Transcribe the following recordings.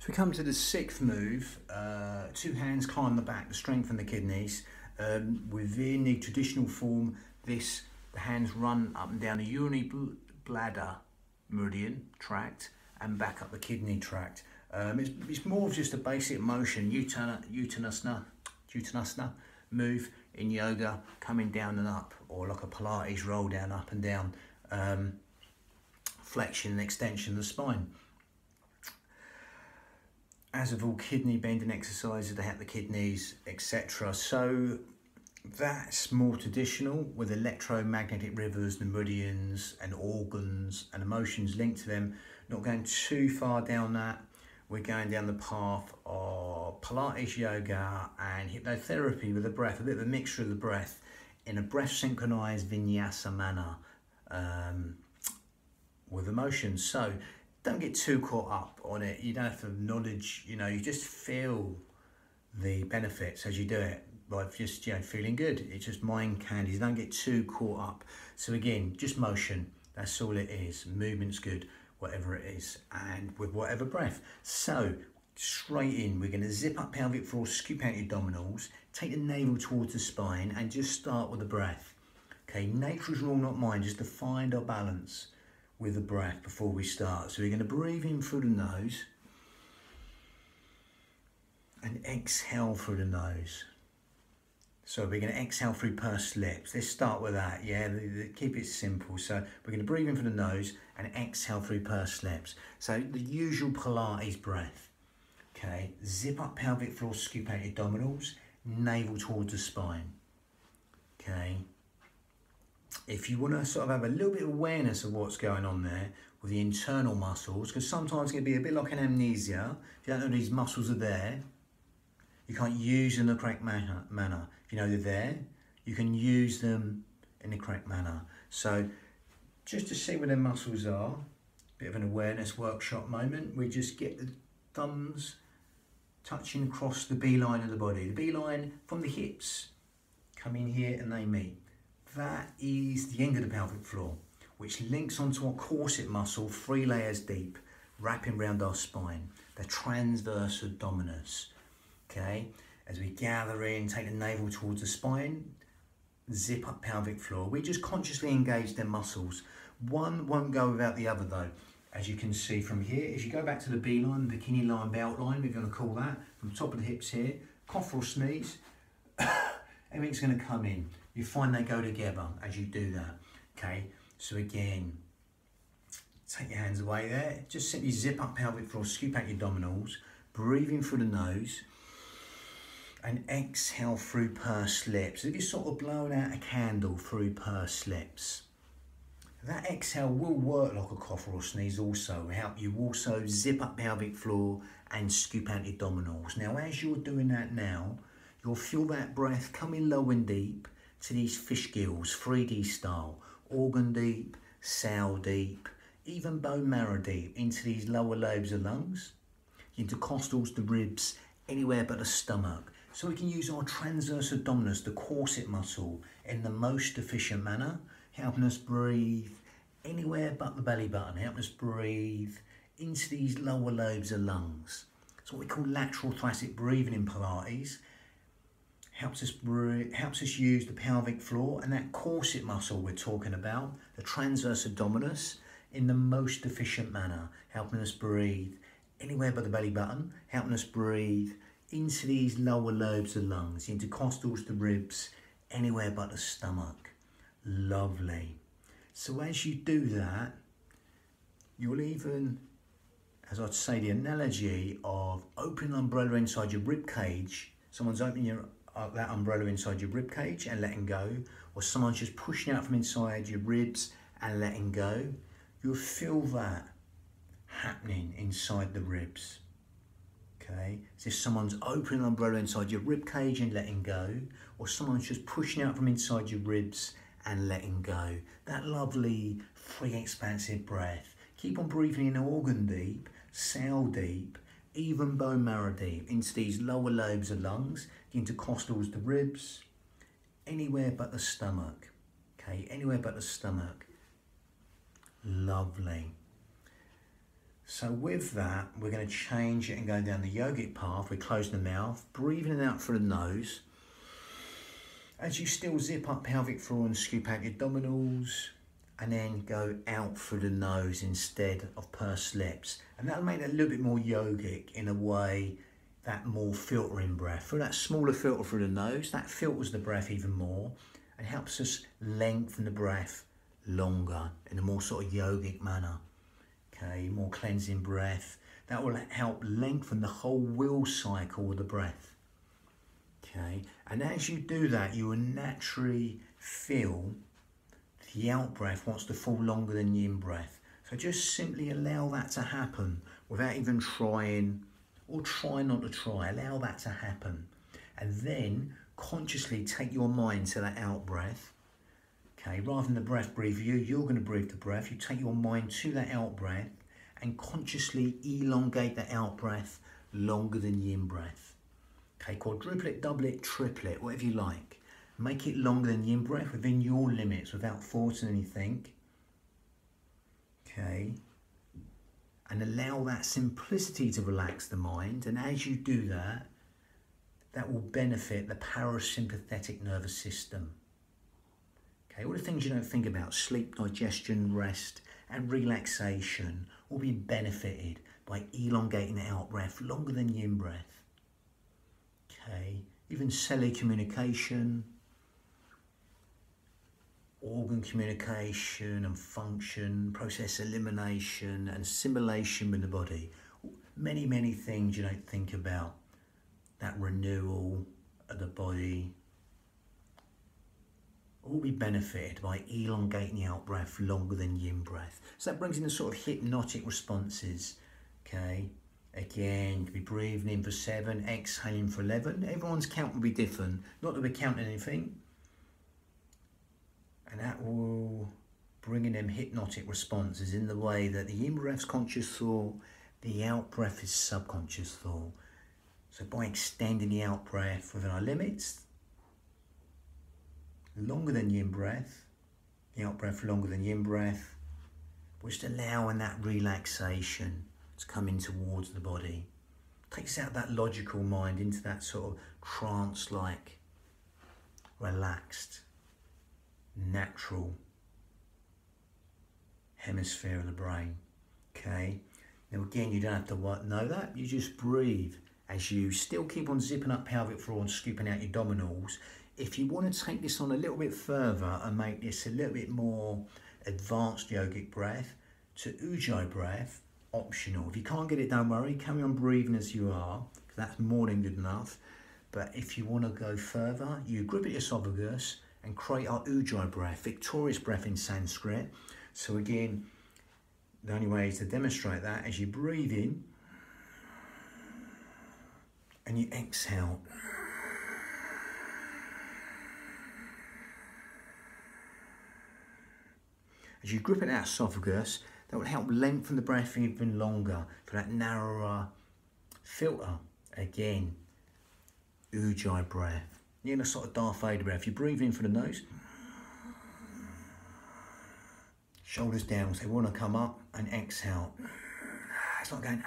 So we come to the sixth move, two hands climb the back to strengthen the kidneys. Within the traditional form, the hands run up and down the urinary bladder meridian tract and back up the kidney tract. It's more of just a basic motion, uttanasana move in yoga, coming down and up, or like a Pilates roll down, up and down, flexion and extension of the spine. As of all kidney bending exercises, they help the kidneys, etc. So that's more traditional, with electromagnetic rivers, the meridians and organs and emotions linked to them. Not going too far down that. We're going down the path of Pilates yoga and hypnotherapy with the breath, a bit of a mixture of the breath in a breath synchronized vinyasa manner with emotions. So don't get too caught up on it. You don't have to knowledge, you just feel the benefits as you do it, like just, feeling good. It's just mind candy. Don't get too caught up. So again, just motion. That's all it is. Movement's good, whatever it is, and with whatever breath. So straight in, we're going to zip up pelvic floor, scoop out your abdominals, take the navel towards the spine, and just start with the breath. Okay, nature's rule, not mine, just to find our balance with the breath before we start. So we're going to breathe in through the nose and exhale through the nose. So we're going to exhale through pursed lips. Let's start with that. Keep it simple. So we're going to breathe in through the nose and exhale through pursed lips. So the usual Pilates breath. Okay, zip up pelvic floor, scoop out your abdominals, navel towards the spine. Okay. If you want to sort of have a little bit of awareness of what's going on there with the internal muscles, because sometimes it can be a bit like an amnesia. If you don't know these muscles are there, you can't use them in the correct manner. If you know they're there, you can use them in the correct manner. So just to see where the muscles are, bit of an awareness workshop moment. We just get the thumbs touching across the B-line of the body. The B-line from the hips come in here and they meet. That is the end of the pelvic floor, which links onto our corset muscle 3 layers deep, wrapping around our spine, the transverse abdominis. Okay, as we gather in, take the navel towards the spine, zip up pelvic floor. We just consciously engage their muscles. One won't go without the other though. As you can see from here, as you go back to the B-line, bikini line, belt line, we're going to call that, from the top of the hips here, cough or sneeze, everything's going to come in. You find they go together as you do that. Okay, so again, take your hands away there. Just simply zip up pelvic floor, scoop out your abdominals, breathing through the nose, and exhale through pursed lips. If you're sort of blowing out a candle through pursed lips, that exhale will work like a cough or a sneeze also. Help you also zip up pelvic floor and scoop out your abdominals. Now, as you're doing that now, you'll feel that breath coming low and deep to these fish gills, 3D style, organ deep, cell deep, even bone marrow deep, into these lower lobes of lungs, intercostals, the ribs, anywhere but the stomach. So we can use our transverse abdominis, the corset muscle, in the most efficient manner, helping us breathe anywhere but the belly button, helping us breathe into these lower lobes of lungs. It's what we call lateral thoracic breathing in Pilates. Helps us use the pelvic floor and that corset muscle we're talking about, the transverse abdominis, in the most efficient manner, helping us breathe anywhere but the belly button, helping us breathe into these lower lobes of lungs, the intercostals, the ribs, anywhere but the stomach. Lovely. So as you do that, you'll even, as I'd say, the analogy of opening an umbrella inside your rib cage. Someone's opening that umbrella inside your rib cage and letting go, or someone's just pushing out from inside your ribs and letting go. You'll feel that happening inside the ribs. Okay, as if someone's opening an umbrella inside your rib cage and letting go, or someone's just pushing out from inside your ribs and letting go. That lovely, free, expansive breath. Keep on breathing in organ deep, cell deep, even bone marrow deep, into these lower lobes of lungs, the intercostals, the ribs, anywhere but the stomach. Okay, anywhere but the stomach. Lovely. So with that, we're going to change it and go down the yogic path. We're closing the mouth, breathing out through the nose. As you still zip up pelvic floor and scoop out your abdominals, and then go out through the nose instead of pursed lips. And that'll make it a little bit more yogic in a way, that more filtering breath. Through that smaller filter through the nose, that filters the breath even more and helps us lengthen the breath longer in a more sort of yogic manner. Okay, more cleansing breath. That will help lengthen the whole will cycle of the breath. Okay, and as you do that, you will naturally feel the out breath wants to fall longer than the in breath. So just simply allow that to happen without even trying, or try not to try. Allow that to happen. And then consciously take your mind to that out breath. Okay, rather than the breath breathe you, you're going to breathe the breath. You take your mind to that out breath and consciously elongate the out breath longer than the in breath. Okay, quadruple it, double it, triple it, whatever you like. Make it longer than the in breath within your limits without forcing anything. Okay. And allow that simplicity to relax the mind. And as you do that, that will benefit the parasympathetic nervous system. Okay, all the things you don't think about, sleep, digestion, rest, and relaxation, will be benefited by elongating the out breath longer than the in breath. Okay, even cellular communication, organ communication and function, process elimination and assimilation with the body. Many, many things you don't think about. That renewal of the body will be benefited by elongating the out breath longer than the in breath. So that brings in the sort of hypnotic responses. Okay, again, you could be breathing in for 7, exhaling for 11. Everyone's count will be different. Not that we're counting anything. And that will bring in them hypnotic responses in the way that the in breath's conscious thought, the out breath is subconscious thought. So by extending the out breath within our limits, longer than the in breath, the out breath longer than the in breath, we're just allowing that relaxation to come in towards the body. Takes out that logical mind into that sort of trance-like, relaxed, natural hemisphere of the brain. Okay, now again, you don't have to know that, you just breathe as you still keep on zipping up pelvic floor and scooping out your abdominals. If you want to take this on a little bit further and make this a little bit more advanced yogic breath, to Ujjayi breath, optional. If you can't get it, don't worry, carry on breathing as you are, because that's more than good enough. But if you want to go further, you grip at your esophagus and create our Ujjayi breath, victorious breath in Sanskrit. So again, the only way is to demonstrate that as you breathe in and you exhale. As you grip at that esophagus, that will help lengthen the breath even longer for that narrower filter. Again, Ujjayi breath. You're in a sort of Darth Vader breath. You breathe in for the nose. Shoulders down, so we want to come up and exhale. It's not going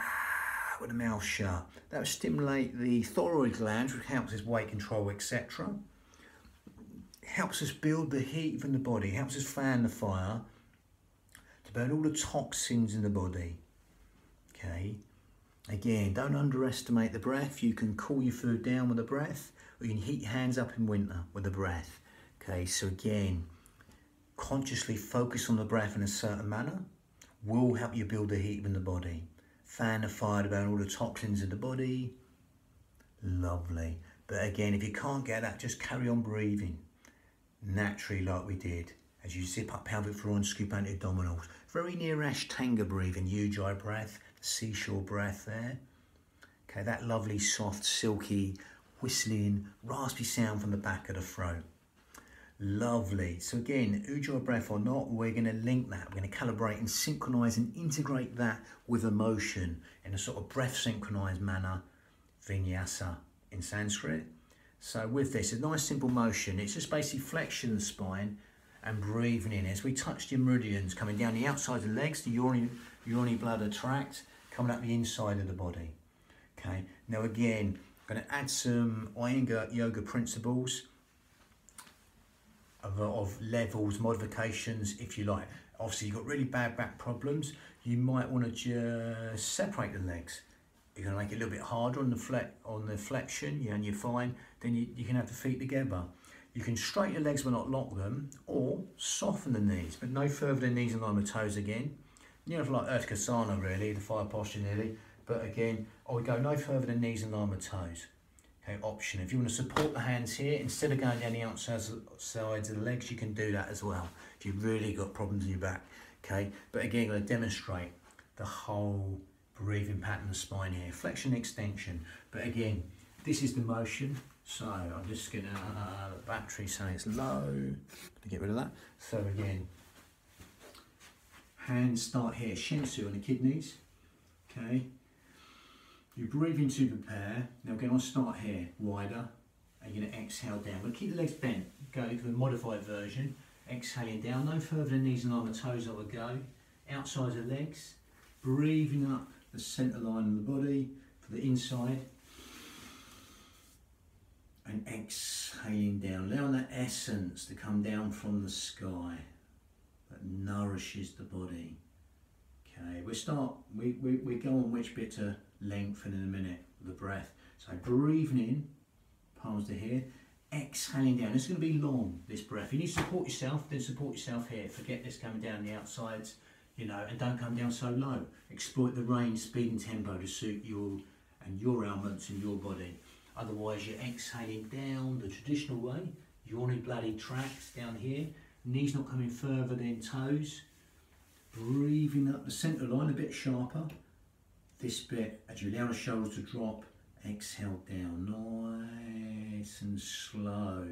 with the mouth shut. That will stimulate the thyroid glands, which helps us weight control, etc. Helps us build the heat from the body, helps us fan the fire to burn all the toxins in the body. Okay. Again, don't underestimate the breath. You can cool your food down with the breath, or you can heat your hands up in winter with the breath. Okay, so again, consciously focus on the breath in a certain manner will help you build the heat in the body. Fan the fire to burn all the toxins in the body. Lovely. But again, if you can't get that, just carry on breathing naturally like we did. As you zip up pelvic floor and scoop out your abdominals. Very near Ashtanga breathing, Ujjayi breath, seashore breath there. Okay, that lovely, soft, silky, whistling, raspy sound from the back of the throat. Lovely. So again, Ujjayi breath or not, we're going to link that. We're going to calibrate and synchronize and integrate that with emotion in a sort of breath synchronized manner, vinyasa in Sanskrit. So with this, a nice simple motion. It's just basically flexion of the spine and breathing in as we touch the meridians coming down the outside of the legs, the urinary bladder tract, coming up the inside of the body. Okay, now again, I'm going to add some Iyengar yoga principles of levels, modifications, if you like. Obviously, you've got really bad back problems, you might want to just separate the legs. You're going to make it a little bit harder on the flexion, yeah, and you're fine. Then you can have the feet together. You can straighten your legs but not lock them, or soften the knees, but no further than knees in line with toes again. You know, like Utkatasana really, the fire posture nearly. But again, I would go no further than knees in line with toes. Okay, option. If you want to support the hands here, instead of going down the outsides of the legs, you can do that as well. If you've really got problems in your back. Okay, but again, I'm going to demonstrate the whole breathing pattern of the spine here. Flexion, extension. But again, this is the motion. So I'm just going to, the battery saying it's low, to get rid of that. So again, hands start here, Shinsu on the kidneys, okay. You breathe in to prepare. Now again, I'll start here, wider, and you're going to exhale down. We'll keep the legs bent, go to the modified version, exhaling down, no further than knees and arm and toes I would go, outside of the legs, breathing up the centre line of the body for the inside, and exhaling down, allowing that essence to come down from the sky that nourishes the body. Okay, we go on which bit to lengthen in a minute with the breath. So breathing in, palms to here, exhaling down. It's going to be long, this breath. If you need to support yourself, then support yourself here. Forget this coming down the outsides, you know, and don't come down so low. Exploit the range, speed and tempo to suit your ailments and your body. Otherwise, you're exhaling down the traditional way. Yawny bloody tracks down here. Knees not coming further than toes. Breathing up the centre line a bit sharper. This bit, as you allow the shoulders to drop, exhale down, nice and slow.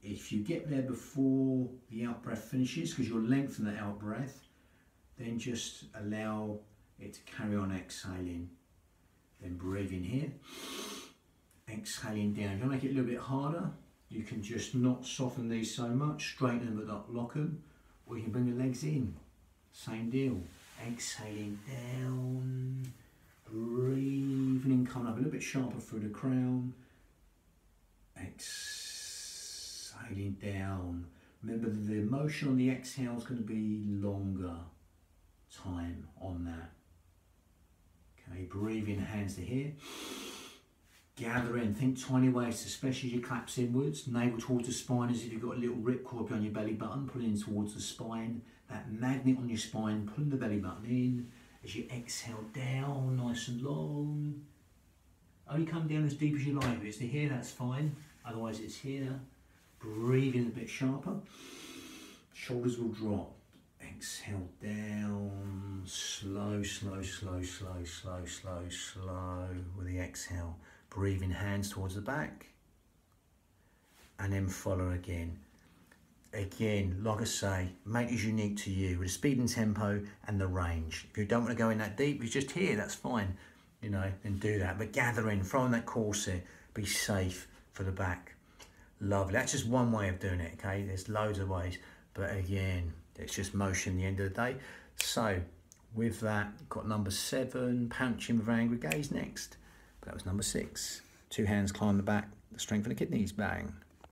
If you get there before the out breath finishes, because you'll lengthen the out breath, then just allow it to carry on exhaling. Then breathe in here. Exhaling down. If you make it a little bit harder, you can just not soften these so much, straighten them but not lock them, or you can bring the legs in. Same deal. Exhaling down, breathing in, coming up a little bit sharper through the crown. Exhaling down. Remember the motion on the exhale is going to be longer time on that. Okay, breathe in, hands to here. Gather in, think tiny waist, especially as you collapse inwards, navel towards the spine as if you've got a little ripcord behind your belly button, pulling in towards the spine, that magnet on your spine, pulling the belly button in, as you exhale down, nice and long. Only come down as deep as you like. If it's to here, that's fine, otherwise it's here. Breathe in a bit sharper, shoulders will drop. Exhale down, slow, slow, slow, slow, slow, slow, slow with the exhale. Breathing hands towards the back and then follow again. Again, like I say, make it unique to you with the speed and tempo and the range. If you don't want to go in that deep, it's just here, that's fine, you know, and do that. But gather in, throw in that corset, be safe for the back. Lovely. That's just one way of doing it, okay? There's loads of ways, but again, it's just motion at the end of the day. So with that, got number 7, pouching with angry gaze next. That was number 6. 2 hands climb the back, the strength of the kidneys, bang.